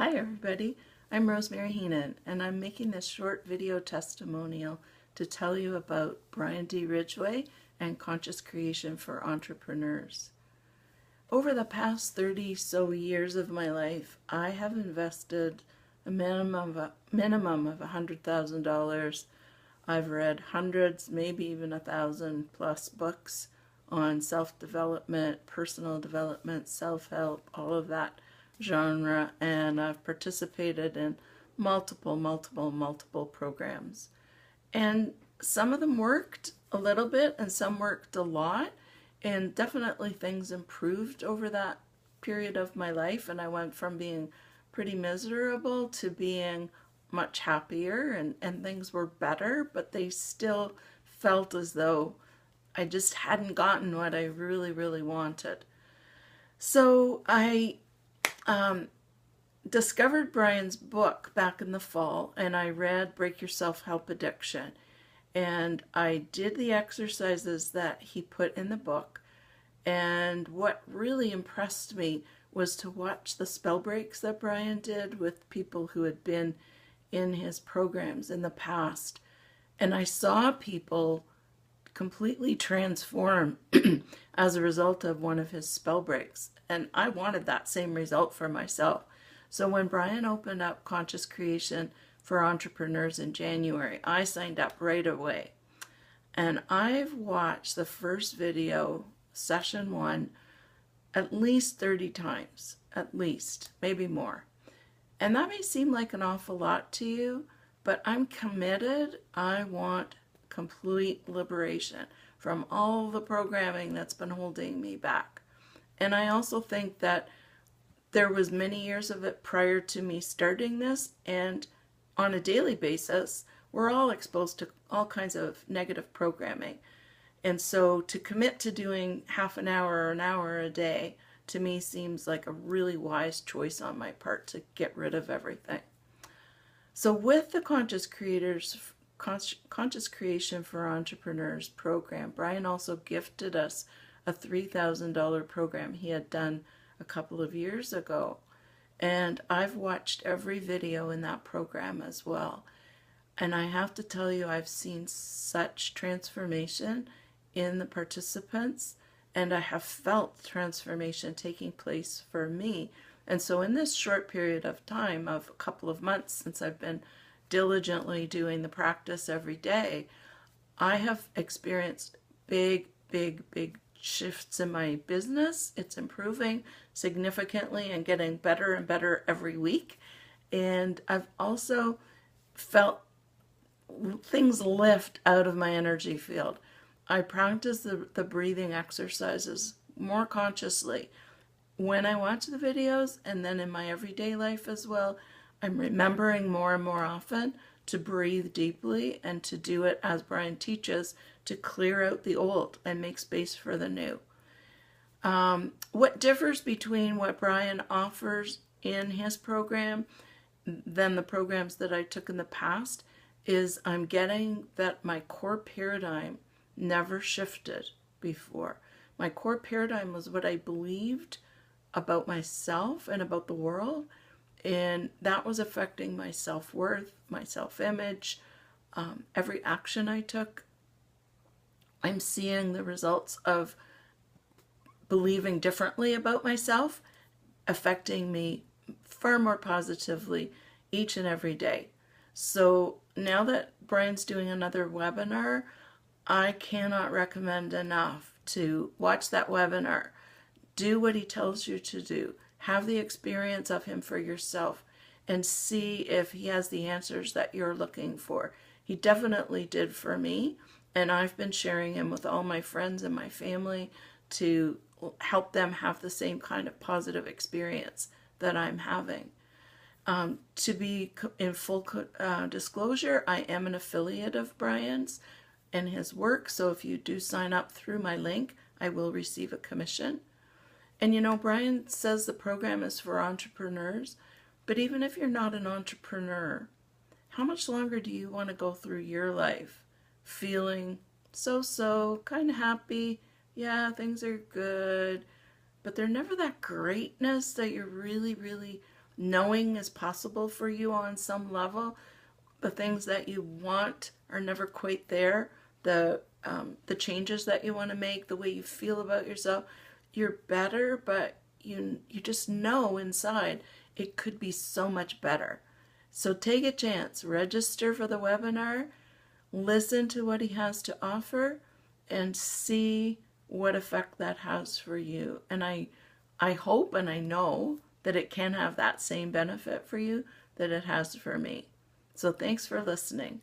Hi everybody, I'm Rosemary Heenan and I'm making this short video testimonial to tell you about Brian D. Ridgway and conscious creation for entrepreneurs. Over the past 30 so years of my life, I have invested a minimum of $100,000. I've read hundreds, maybe even 1,000 plus books on self-development, personal development, self-help, all of that genre, and I've participated in multiple programs. And some of them worked a little bit and some worked a lot, and definitely things improved over that period of my life, and I went from being pretty miserable to being much happier, and things were better, but they still felt as though I just hadn't gotten what I really wanted. So I discovered Brian's book back in the fall, and I read Break Your Self-Help Addiction, and I did the exercises that he put in the book. And what really impressed me was to watch the spell breaks that Brian did with people who had been in his programs in the past. And I saw people completely transform as a result of one of his spell breaks. And I wanted that same result for myself. So when Brian opened up Conscious Creation for Entrepreneurs in January, I signed up right away. And I've watched the first video, session 1, at least 30 times, at least, maybe more. And that may seem like an awful lot to you, but I'm committed. I want complete liberation from all the programming that's been holding me back. And I also think that there was many years of it prior to me starting this, and on a daily basis, we're all exposed to all kinds of negative programming. And so to commit to doing half an hour or an hour a day, to me seems like a really wise choice on my part to get rid of everything. So with the Conscious Creation for Entrepreneurs program, Brian also gifted us a $3,000 program he had done a couple of years ago. And I've watched every video in that program as well. And I have to tell you, I've seen such transformation in the participants, and I have felt transformation taking place for me. And so in this short period of time of a couple of months since I've been diligently doing the practice every day, I have experienced big shifts in my business. It's improving significantly and getting better and better every week. And I've also felt things lift out of my energy field. I practice the breathing exercises more consciously when I watch the videos, and then in my everyday life as well. I'm remembering more and more often to breathe deeply and to do it as Brian teaches, to clear out the old and make space for the new. What differs between what Brian offers in his program than the programs that I took in the past is I'm getting that my core paradigm never shifted before. My core paradigm was what I believed about myself and about the world, and that was affecting my self-worth, my self-image, every action I took. I'm seeing the results of believing differently about myself affecting me far more positively each and every day. So now that Brian's doing another webinar, I cannot recommend enough to watch that webinar. Do what he tells you to do. Have the experience of him for yourself and see if he has the answers that you're looking for. He definitely did for me, and I've been sharing him with all my friends and my family to help them have the same kind of positive experience that I'm having. To be in full disclosure, I am an affiliate of Brian's and his work, so if you do sign up through my link, I will receive a commission. And you know, Brian says the program is for entrepreneurs, but even if you're not an entrepreneur, how much longer do you want to go through your life feeling so, kind of happy? Yeah, things are good, but they're never that greatness that you're really knowing is possible for you on some level. The things that you want are never quite there. The changes that you want to make, the way you feel about yourself, you're better, but you just know inside it could be so much better. So take a chance, register for the webinar, listen to what he has to offer, and see what effect that has for you. And I hope and I know that it can have that same benefit for you that it has for me. So thanks for listening.